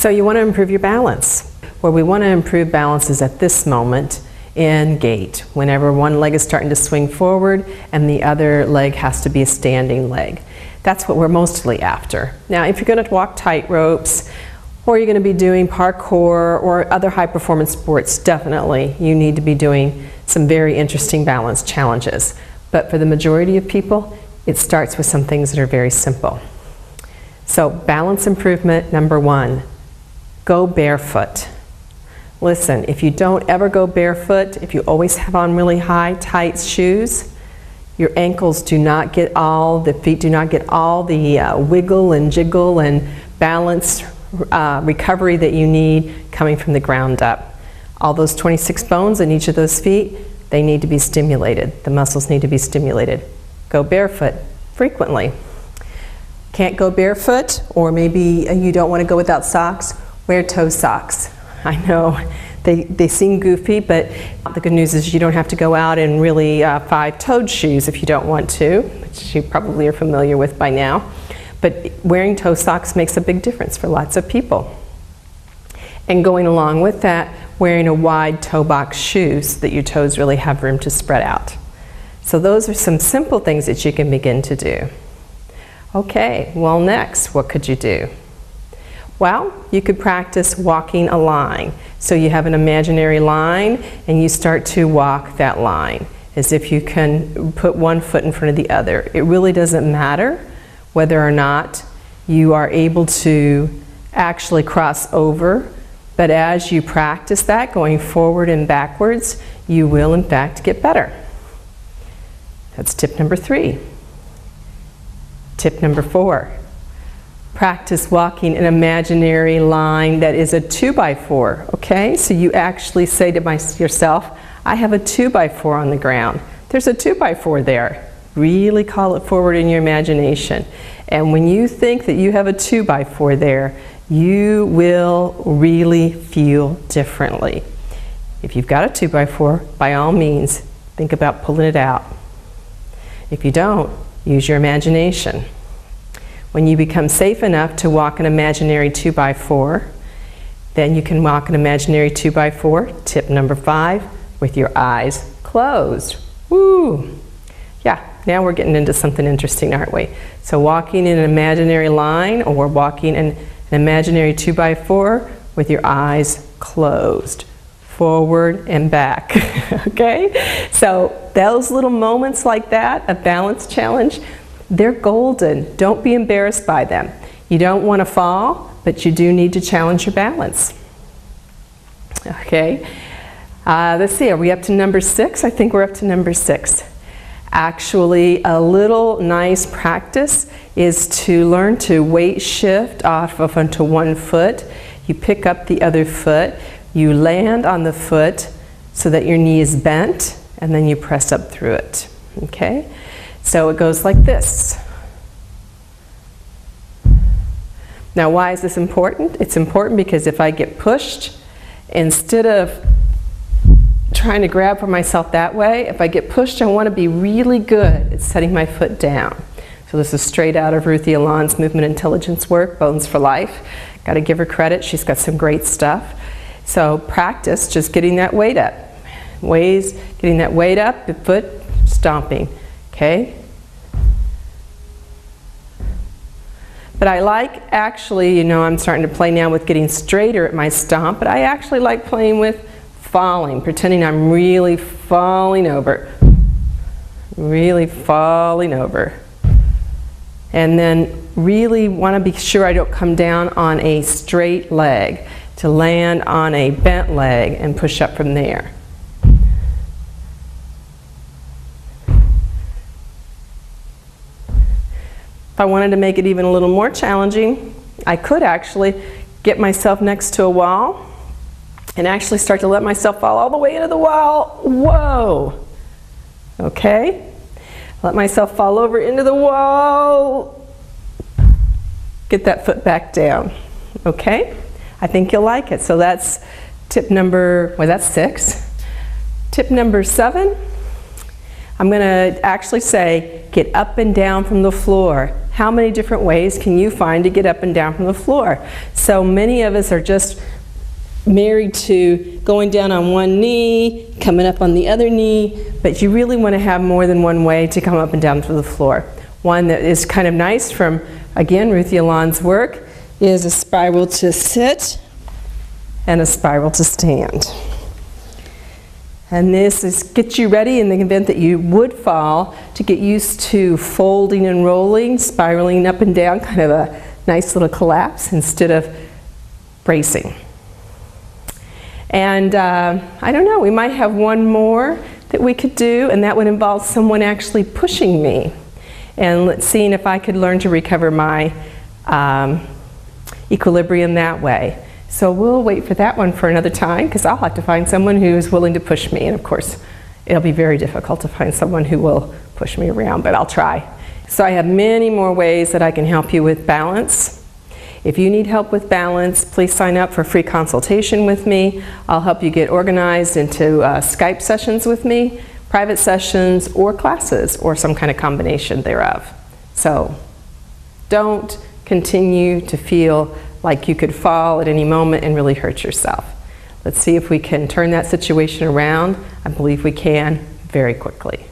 So you want to improve your balance. Where we want to improve balance is at this moment in gait, whenever one leg is starting to swing forward and the other leg has to be a standing leg. That's what we're mostly after. Now, if you're going to walk tight ropes, or you're going to be doing parkour or other high performance sports, definitely you need to be doing some very interesting balance challenges. But for the majority of people, it starts with some things that are very simple. So balance improvement number 1, go barefoot. Listen, if you don't ever go barefoot, if you always have on really high, tight shoes, your ankles do not get all, the feet do not get all the wiggle and jiggle and balance recovery that you need coming from the ground up. All those 26 bones in each of those feet, they need to be stimulated. The muscles need to be stimulated. Go barefoot frequently. Can't go barefoot, or maybe you don't want to go without socks, wear toe socks. I know they seem goofy, but the good news is you don't have to go out in really 5-toed shoes if you don't want to, which you probably are familiar with by now. But wearing toe socks makes a big difference for lots of people. And going along with that, wearing a wide toe box shoes so that your toes really have room to spread out. So those are some simple things that you can begin to do. Okay, well next, what could you do? Well, you could practice walking a line. So you have an imaginary line and you start to walk that line as if you can put one foot in front of the other. It really doesn't matter whether or not you are able to actually cross over, but as you practice that going forward and backwards, you will in fact get better. That's tip number 3. Tip number 4. Practice walking an imaginary line that is a 2x4, okay? So you actually say to yourself, I have a 2x4 on the ground. There's a 2x4 there. Really call it forward in your imagination. And when you think that you have a 2x4 there, you will really feel differently. If you've got a 2x4, by all means, think about pulling it out. If you don't, use your imagination. When you become safe enough to walk an imaginary 2x4, then you can walk an imaginary 2x4, tip number 5, with your eyes closed. Woo! Yeah, now we're getting into something interesting, aren't we? So walking in an imaginary line or walking in an imaginary 2x4 with your eyes closed, forward and back, okay? So those little moments like that, a balance challenge, they're golden. Don't be embarrassed by them. You don't want to fall, but you do need to challenge your balance. Okay, let's see, are we up to number 6? I think we're up to number 6. Actually, a little nice practice is to learn to weight shift off of onto one foot. You pick up the other foot, you land on the foot so that your knee is bent, and then you press up through it. Okay? So it goes like this. Now, why is this important? It's important because if I get pushed, instead of trying to grab for myself that way, if I get pushed, I want to be really good at setting my foot down. So this is straight out of Ruthie Alon's movement intelligence work, Bones for Life. Got to give her credit. She's got some great stuff. So practice just getting that weight up. Getting that weight up, the foot stomping. Okay? But I like actually, you know, I'm starting to play now with getting straighter at my stomp, but I actually like playing with falling, pretending I'm really falling over. Really falling over. And then really want to be sure I don't come down on a straight leg, to land on a bent leg and push up from there. If I wanted to make it even a little more challenging, I could actually get myself next to a wall and actually start to let myself fall all the way into the wall. Whoa! Okay? Let myself fall over into the wall. Get that foot back down. Okay? I think you'll like it. So that's tip number, well, that's 6. Tip number 7, I'm going to actually say, Get up and down from the floor. How many different ways can you find to get up and down from the floor? So many of us are just married to going down on one knee, coming up on the other knee, but you really want to have more than one way to come up and down from the floor. One that is kind of nice from, again, Ruthie Alon's work is a spiral to sit and a spiral to stand. And this gets you ready in the event that you would fall to get used to folding and rolling, spiraling up and down, kind of a nice little collapse instead of bracing. And I don't know, we might have one more that we could do, and that would involve someone actually pushing me. And seeing if I could learn to recover my equilibrium that way. So we'll wait for that one for another time, because I'll have to find someone who's willing to push me. And of course, it'll be very difficult to find someone who will push me around, but I'll try. So I have many more ways that I can help you with balance. If you need help with balance, please sign up for a free consultation with me. I'll help you get organized into Skype sessions with me, private sessions, or classes, or some kind of combination thereof. So don't continue to feel like you could fall at any moment and really hurt yourself. Let's see if we can turn that situation around. I believe we can very quickly.